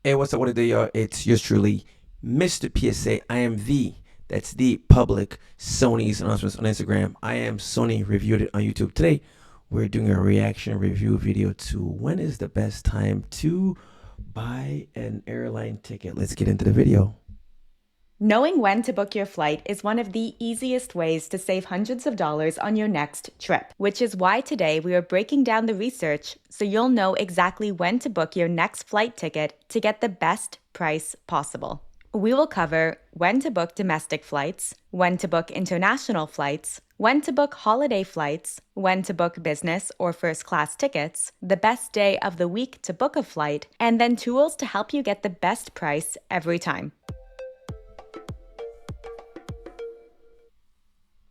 Hey, what's up? What it do, y'all? It's yours truly, Mr. PSA. I am that's the public Sony's announcements on Instagram. I am Sony Reviewed It on YouTube. Today, we're doing a reaction review video to when is the best time to buy an airline ticket. Let's get into the video. Knowing when to book your flight is one of the easiest ways to save hundreds of dollars on your next trip, which is why today we are breaking down the research so you'll know exactly when to book your next flight ticket to get the best price possible. We will cover when to book domestic flights, when to book international flights, when to book holiday flights, when to book business or first class tickets, the best day of the week to book a flight, and then tools to help you get the best price every time.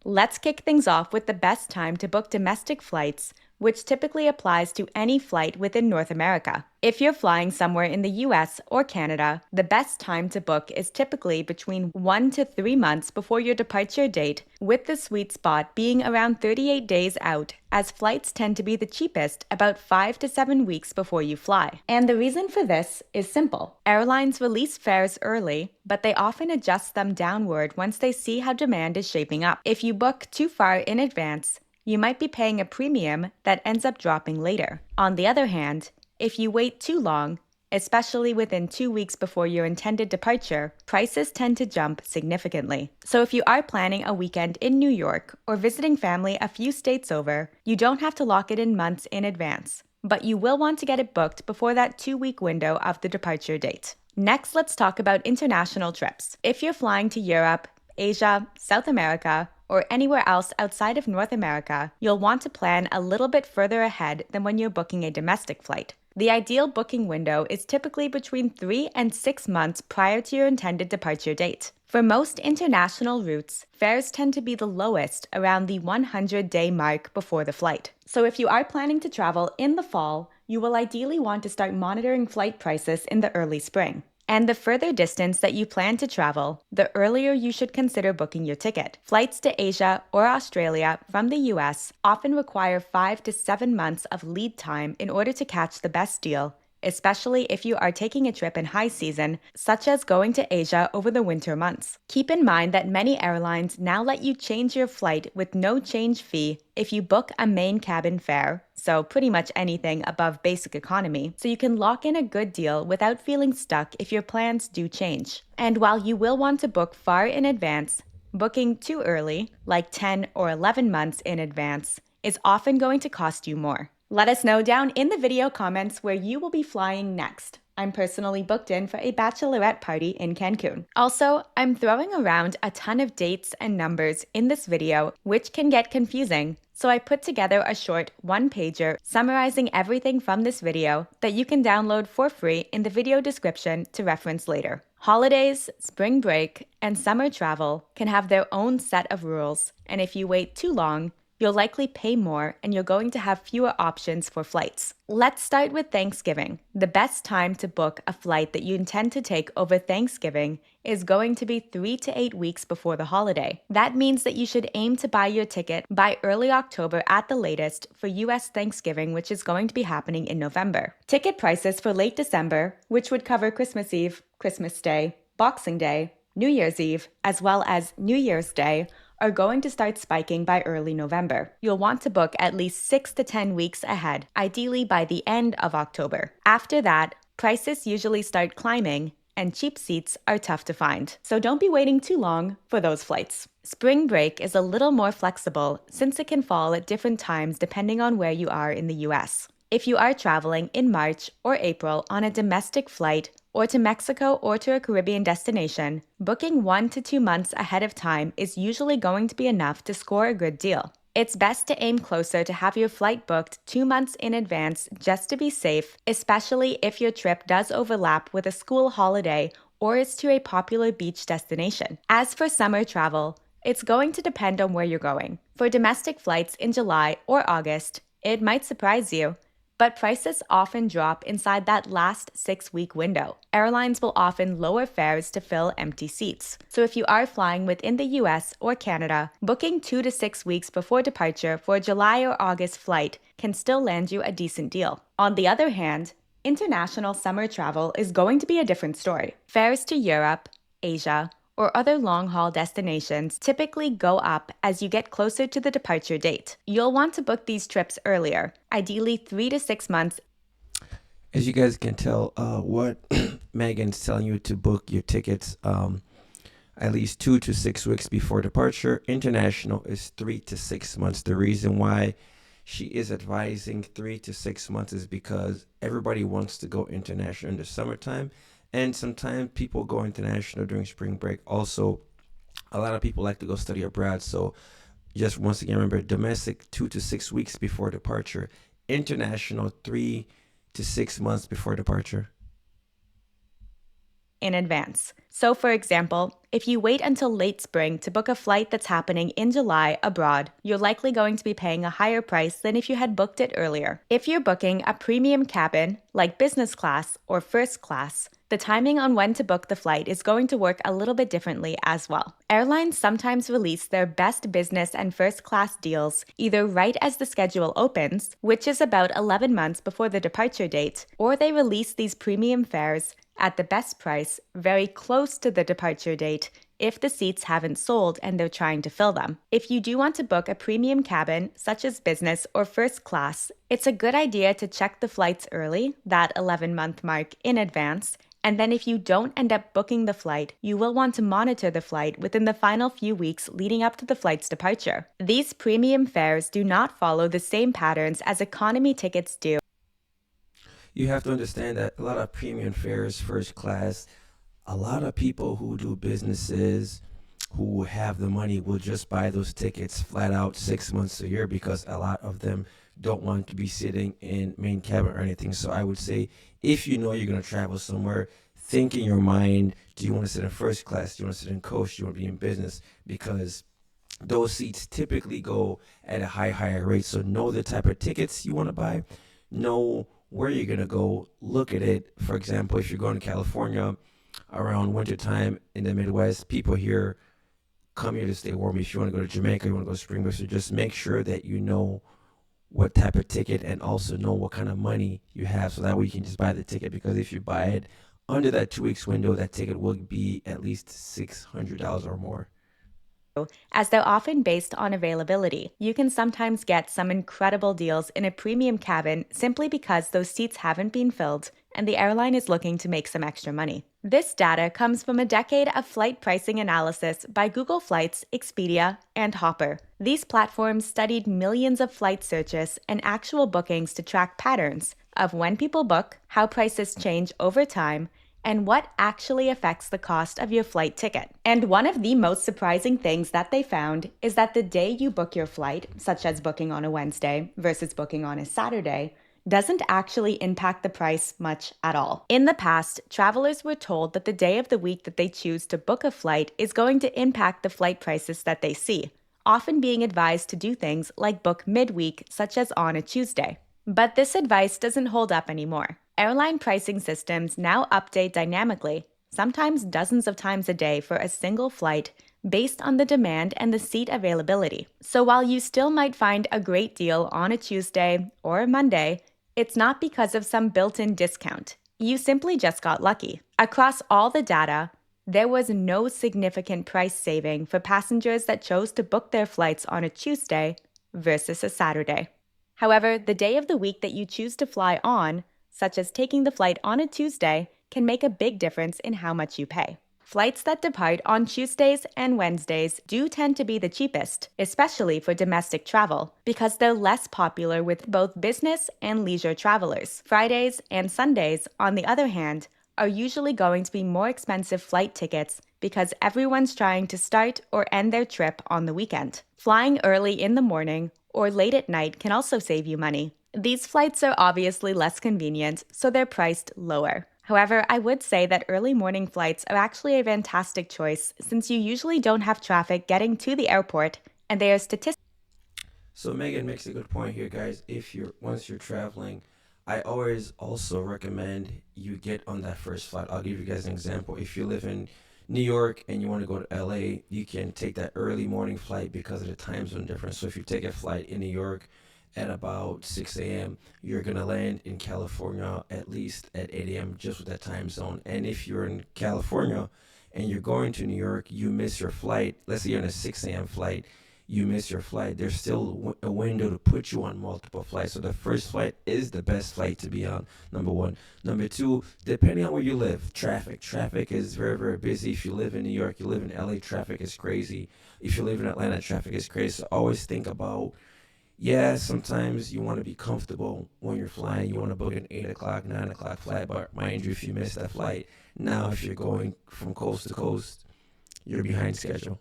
Let's kick things off with the best time to book domestic flights, which typically applies to any flight within North America. If you're flying somewhere in the US or Canada, the best time to book is typically between 1 to 3 months before your departure date, with the sweet spot being around 38 days out, as flights tend to be the cheapest about 5 to 7 weeks before you fly. And the reason for this is simple. Airlines release fares early, but they often adjust them downward once they see how demand is shaping up. If you book too far in advance, you might be paying a premium that ends up dropping later. On the other hand, if you wait too long, especially within 2 weeks before your intended departure, prices tend to jump significantly. So if you are planning a weekend in New York or visiting family a few states over, you don't have to lock it in months in advance, but you will want to get it booked before that 2-week window of the departure date. Next, let's talk about international trips. If you're flying to Europe, Asia, South America, or anywhere else outside of North America, you'll want to plan a little bit further ahead than when you're booking a domestic flight. The ideal booking window is typically between 3 and 6 months prior to your intended departure date. For most international routes, fares tend to be the lowest around the 100-day mark before the flight. So if you are planning to travel in the fall, you will ideally want to start monitoring flight prices in the early spring. And the further distance that you plan to travel, the earlier you should consider booking your ticket. Flights to Asia or Australia from the US often require 5 to 7 months of lead time in order to catch the best deal, especially if you are taking a trip in high season, such as going to Asia over the winter months. Keep in mind that many airlines now let you change your flight with no change fee if you book a main cabin fare, so pretty much anything above basic economy, so you can lock in a good deal without feeling stuck if your plans do change. And while you will want to book far in advance, booking too early, like 10 or 11 months in advance, is often going to cost you more. Let us know down in the video comments where you will be flying next. I'm personally booked in for a bachelorette party in Cancun. Also, I'm throwing around a ton of dates and numbers in this video, which can get confusing. So I put together a short one-pager summarizing everything from this video that you can download for free in the video description to reference later. Holidays, spring break, and summer travel can have their own set of rules, and if you wait too long, you'll likely pay more and you're going to have fewer options for flights. Let's start with Thanksgiving. The best time to book a flight that you intend to take over Thanksgiving is going to be 3 to 8 weeks before the holiday. That means that you should aim to buy your ticket by early October at the latest for US Thanksgiving, which is going to be happening in November. Ticket prices for late December, which would cover Christmas Eve, Christmas Day, Boxing Day, New Year's Eve, as well as New Year's Day, are going to start spiking by early November. You'll want to book at least 6 to 10 weeks ahead, ideally by the end of October. After that, prices usually start climbing, and cheap seats are tough to find. So don't be waiting too long for those flights. Spring break is a little more flexible since it can fall at different times depending on where you are in the US. If you are traveling in March or April on a domestic flight, or to Mexico or to a Caribbean destination, booking 1 to 2 months ahead of time is usually going to be enough to score a good deal. It's best to aim closer to have your flight booked 2 months in advance just to be safe, especially if your trip does overlap with a school holiday or is to a popular beach destination. As for summer travel, it's going to depend on where you're going. For domestic flights in July or August, it might surprise you, but prices often drop inside that last 6-week window. Airlines will often lower fares to fill empty seats. So if you are flying within the US or Canada, booking 2 to 6 weeks before departure for a July or August flight can still land you a decent deal. On the other hand, International summer travel is going to be a different story. Fares to Europe, Asia, or other long haul destinations typically go up as you get closer to the departure date. You'll want to book these trips earlier, ideally 3 to 6 months. As you guys can tell, what Megan's telling you to book your tickets at least 2 to 6 weeks before departure. International is 3 to 6 months. The reason why she is advising 3 to 6 months is because everybody wants to go international in the summertime, and sometimes people go international during spring break. Also, a lot of people like to go study abroad. So, just once again, remember domestic 2 to 6 weeks before departure, international 3 to 6 months before departure. In advance. So, for example, if you wait until late spring to book a flight that's happening in July abroad, you're likely going to be paying a higher price than if you had booked it earlier. If you're booking a premium cabin, like business class or first class, the timing on when to book the flight is going to work a little bit differently as well. Airlines sometimes release their best business and first class deals either right as the schedule opens, which is about 11 months before the departure date, or they release these premium fares at the best price very close to the departure date if the seats haven't sold and they're trying to fill them. If you do want to book a premium cabin, such as business or first class, it's a good idea to check the flights early, that 11-month mark, in advance. And then if you don't end up booking the flight, you will want to monitor the flight within the final few weeks leading up to the flight's departure. These premium fares do not follow the same patterns as economy tickets do. You have to understand that a lot of premium fares, first class, a lot of people who do businesses who have the money will just buy those tickets flat out 6 months a year because a lot of them don't want to be sitting in main cabin or anything. So I would say if you know you're going to travel somewhere, think in your mind, do you want to sit in first class? Do you want to sit in coach? Do you want to be in business? Because those seats typically go at a higher rate. So know the type of tickets you want to buy, know where you're gonna go, look at it. For example, if you're going to California around wintertime in the Midwest, people here come here to stay warm. If you want to go to Jamaica, you want to go to Spring Break, so just make sure that you know what type of ticket and also know what kind of money you have so that way you can just buy the ticket, because if you buy it under that 2 weeks window, that ticket will be at least $600 or more. As they're often based on availability. You can sometimes get some incredible deals in a premium cabin simply because those seats haven't been filled and the airline is looking to make some extra money. This data comes from a decade of flight pricing analysis by Google Flights, Expedia, and Hopper. These platforms studied millions of flight searches and actual bookings to track patterns of when people book, how prices change over time, and what actually affects the cost of your flight ticket. And one of the most surprising things that they found is that the day you book your flight, such as booking on a Wednesday versus booking on a Saturday, doesn't actually impact the price much at all. In the past, travelers were told that the day of the week that they choose to book a flight is going to impact the flight prices that they see, often being advised to do things like book midweek, such as on a Tuesday. But this advice doesn't hold up anymore. Airline pricing systems now update dynamically, sometimes dozens of times a day for a single flight, based on the demand and the seat availability. So while you still might find a great deal on a Tuesday or a Monday, it's not because of some built-in discount. You simply just got lucky. Across all the data, there was no significant price saving for passengers that chose to book their flights on a Tuesday versus a Saturday. However, the day of the week that you choose to fly on, such as taking the flight on a Tuesday, can make a big difference in how much you pay. Flights that depart on Tuesdays and Wednesdays do tend to be the cheapest, especially for domestic travel, because they're less popular with both business and leisure travelers. Fridays and Sundays, on the other hand, are usually going to be more expensive flight tickets because everyone's trying to start or end their trip on the weekend. Flying early in the morning or late at night can also save you money. These flights are obviously less convenient, so they're priced lower. However, I would say that early morning flights are actually a fantastic choice since you usually don't have traffic getting to the airport and they are statistically. So Megan makes a good point here, guys. If you're once you're traveling, I always also recommend you get on that first flight. I'll give you guys an example. If you live in New York and you want to go to LA, you can take that early morning flight because of the time zone difference. So if you take a flight in New York at about 6 a.m., you're gonna land in California at least at 8 a.m. just with that time zone. And if you're in California and you're going to New York, you miss your flight. Let's say you're on a 6 a.m. flight, you miss your flight. There's still a window to put you on multiple flights. So the first flight is the best flight to be on. Number one. Number two, depending on where you live, traffic. Traffic is very, very busy. If you live in New York, you live in LA, traffic is crazy. If you live in Atlanta, traffic is crazy. So always think about, yeah, sometimes you want to be comfortable when you're flying. You want to book an 8 o'clock, 9 o'clock flight. But mind you, if you miss that flight, now if you're going from coast to coast, you're behind schedule.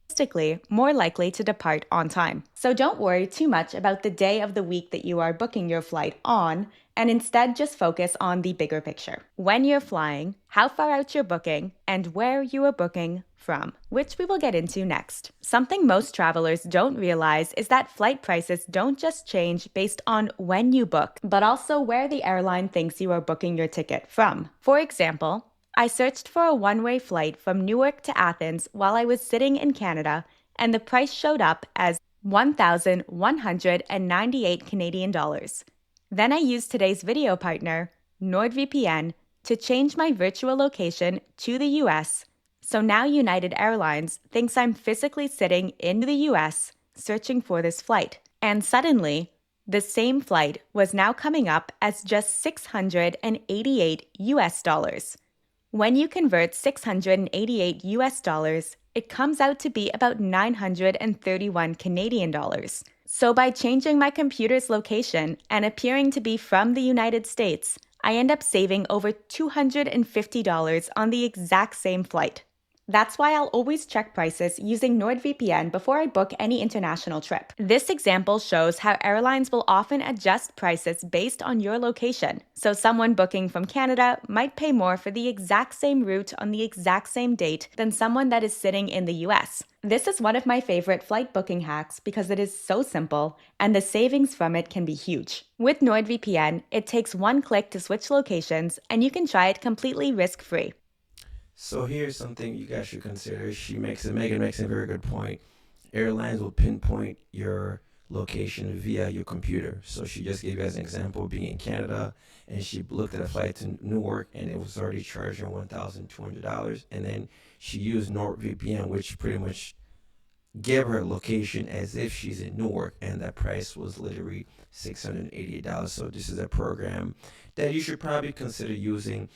Statistically more likely to depart on time. So don't worry too much about the day of the week that you are booking your flight on, and instead just focus on the bigger picture. When you're flying, how far out you're booking, and where you are booking from, which we will get into next. Something most travelers don't realize is that flight prices don't just change based on when you book, but also where the airline thinks you are booking your ticket from. For example, I searched for a one-way flight from Newark to Athens while I was sitting in Canada, and the price showed up as 1,198 Canadian dollars. Then I used today's video partner, NordVPN, to change my virtual location to the US. So now United Airlines thinks I'm physically sitting in the US searching for this flight. And suddenly, the same flight was now coming up as just 688 US dollars. When you convert 688 US dollars, it comes out to be about 931 Canadian dollars. So by changing my computer's location and appearing to be from the United States, I end up saving over $250 on the exact same flight. That's why I'll always check prices using NordVPN before I book any international trip. This example shows how airlines will often adjust prices based on your location. So someone booking from Canada might pay more for the exact same route on the exact same date than someone that is sitting in the US. This is one of my favorite flight booking hacks because it is so simple and the savings from it can be huge. With NordVPN, it takes one click to switch locations and you can try it completely risk-free. So here's something you guys should consider. Megan makes a very good point. Airlines will pinpoint your location via your computer. So she just gave you as an example being in Canada, and she looked at a flight to Newark, and it was already charging $1,200. And then she used NordVPN, which pretty much gave her location as if she's in Newark, and that price was literally $688. So this is a program that you should probably consider using.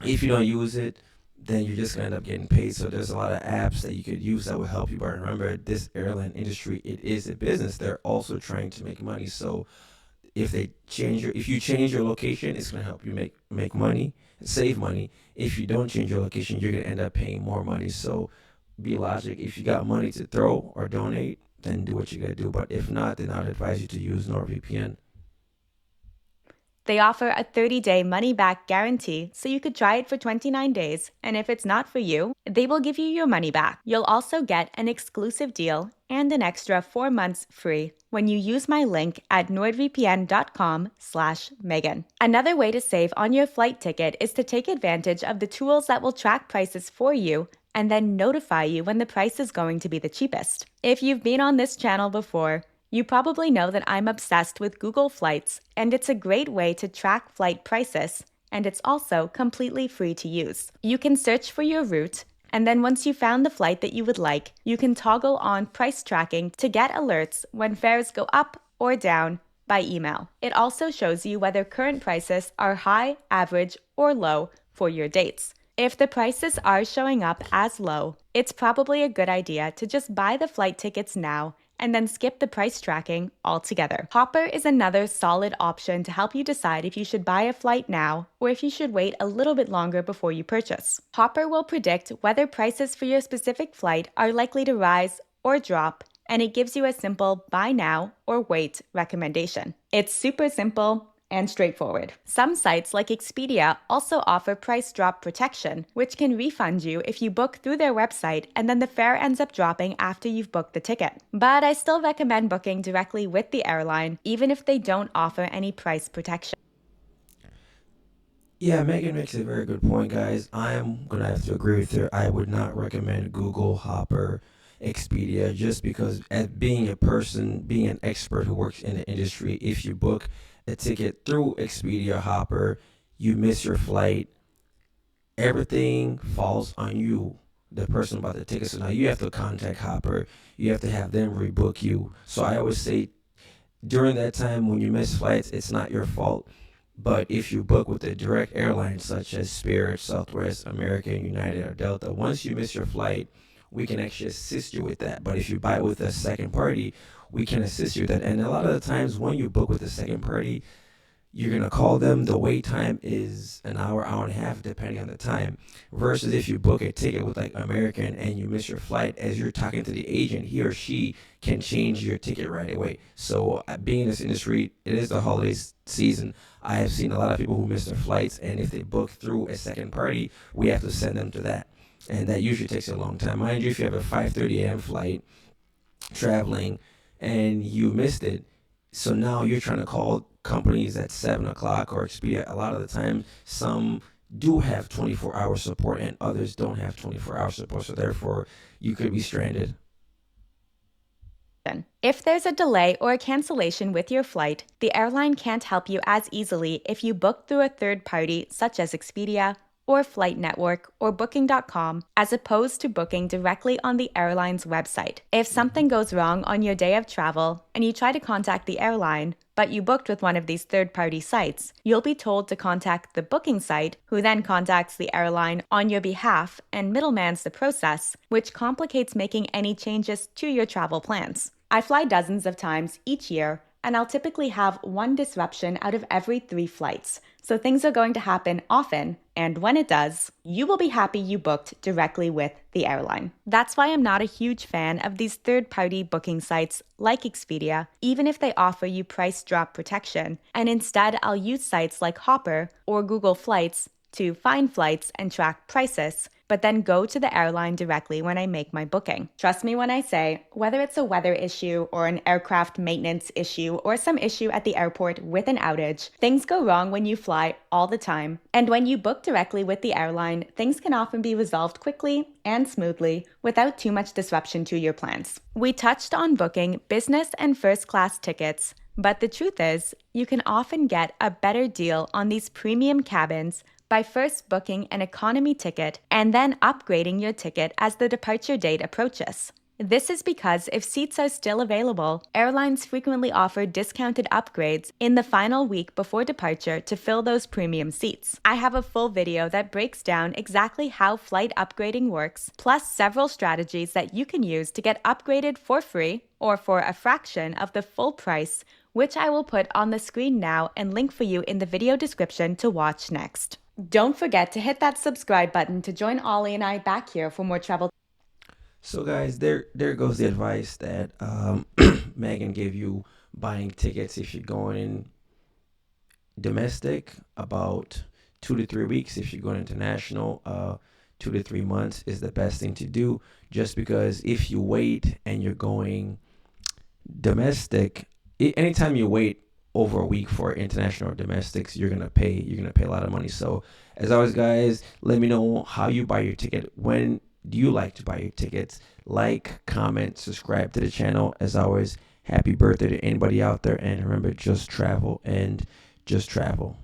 If you don't use it, then you're just gonna end up getting paid. So there's a lot of apps that you could use that will help you. But remember, this airline industry, it is a business. They're also trying to make money. So if you change your location, it's gonna help you make money, save money. If you don't change your location, you're gonna end up paying more money. So be logic. If you got money to throw or donate, then do what you gotta do. But if not, then I'd advise you to use NordVPN. They offer a 30-day money-back guarantee, so you could try it for 29 days, and if it's not for you, they will give you your money back. You'll also get an exclusive deal and an extra 4 months free when you use my link at nordvpn.com/Megan. Another way to save on your flight ticket is to take advantage of the tools that will track prices for you and then notify you when the price is going to be the cheapest. If you've been on this channel before, you probably know that I'm obsessed with Google Flights, and it's a great way to track flight prices, and it's also completely free to use. You can search for your route, and then once you found the flight that you would like, you can toggle on price tracking to get alerts when fares go up or down by email. It also shows you whether current prices are high, average, or low for your dates. If the prices are showing up as low, it's probably a good idea to just buy the flight tickets now and then skip the price tracking altogether. Hopper is another solid option to help you decide if you should buy a flight now or if you should wait a little bit longer before you purchase. Hopper will predict whether prices for your specific flight are likely to rise or drop, and it gives you a simple buy now or wait recommendation. It's super simple and straightforward. Some sites like Expedia also offer price drop protection, which can refund you if you book through their website and then the fare ends up dropping after you've booked the ticket. But I still recommend booking directly with the airline, even if they don't offer any price protection. Yeah, Megan makes a very good point, guys. I'm gonna have to agree with her. I would not recommend Google, Hopper, Expedia, just because as being a person, being an expert who works in the industry, if you book a ticket through Expedia or Hopper, you miss your flight, everything falls on you, the person about the ticket. So now you have to contact Hopper. You have to have them rebook you. So I always say during that time when you miss flights, it's not your fault. But if you book with a direct airline such as Spirit, Southwest, American, United, or Delta, once you miss your flight, we can actually assist you with that. But if you buy with a second party, we can assist you with that. And a lot of the times when you book with a second party, you're gonna call them. The wait time is an hour, hour and a half, depending on the time. Versus if you book a ticket with like American and you miss your flight, as you're talking to the agent, he or she can change your ticket right away. So being in this industry, it is the holiday season. I have seen a lot of people who miss their flights, and if they book through a second party, we have to send them to that, and that usually takes a long time. Mind you, if you have a 5:30 a.m. flight traveling and you missed it, so now you're trying to call companies at 7 o'clock or Expedia. A lot of the time, some do have 24-hour support and others don't have 24-hour support. So therefore, you could be stranded. If there's a delay or a cancellation with your flight, the airline can't help you as easily if you book through a third party such as Expedia or Flight Network or Booking.com, as opposed to booking directly on the airline's website. If something goes wrong on your day of travel and you try to contact the airline, but you booked with one of these third-party sites, you'll be told to contact the booking site, who then contacts the airline on your behalf and middlemans the process, which complicates making any changes to your travel plans. I fly dozens of times each year, and I'll typically have one disruption out of every 3 flights. So things are going to happen often, and when it does, you will be happy you booked directly with the airline. That's why I'm not a huge fan of these third-party booking sites like Expedia, even if they offer you price drop protection, and instead I'll use sites like Hopper or Google Flights to find flights and track prices, but then go to the airline directly when I make my booking. Trust me when I say, whether it's a weather issue or an aircraft maintenance issue or some issue at the airport with an outage, things go wrong when you fly all the time. And when you book directly with the airline, things can often be resolved quickly and smoothly without too much disruption to your plans. We touched on booking business and first class tickets, but the truth is, you can often get a better deal on these premium cabins by first booking an economy ticket and then upgrading your ticket as the departure date approaches. This is because if seats are still available, airlines frequently offer discounted upgrades in the final week before departure to fill those premium seats. I have a full video that breaks down exactly how flight upgrading works, plus several strategies that you can use to get upgraded for free or for a fraction of the full price, which I will put on the screen now and link for you in the video description to watch next. Don't forget to hit that subscribe button to join Ollie and I back here for more travel. So guys, there goes the advice that Megan gave you buying tickets if you're going domestic, about 2 to 3 weeks. If you're going international, 2 to 3 months is the best thing to do. Just because if you wait and you're going domestic, anytime you wait over a week for international or domestics, you're gonna pay a lot of money. So as always, guys, let me know how you buy your ticket. When do you like to buy your tickets? Like, comment, subscribe to the channel. As always, happy birthday to anybody out there, and remember, just travel and just travel.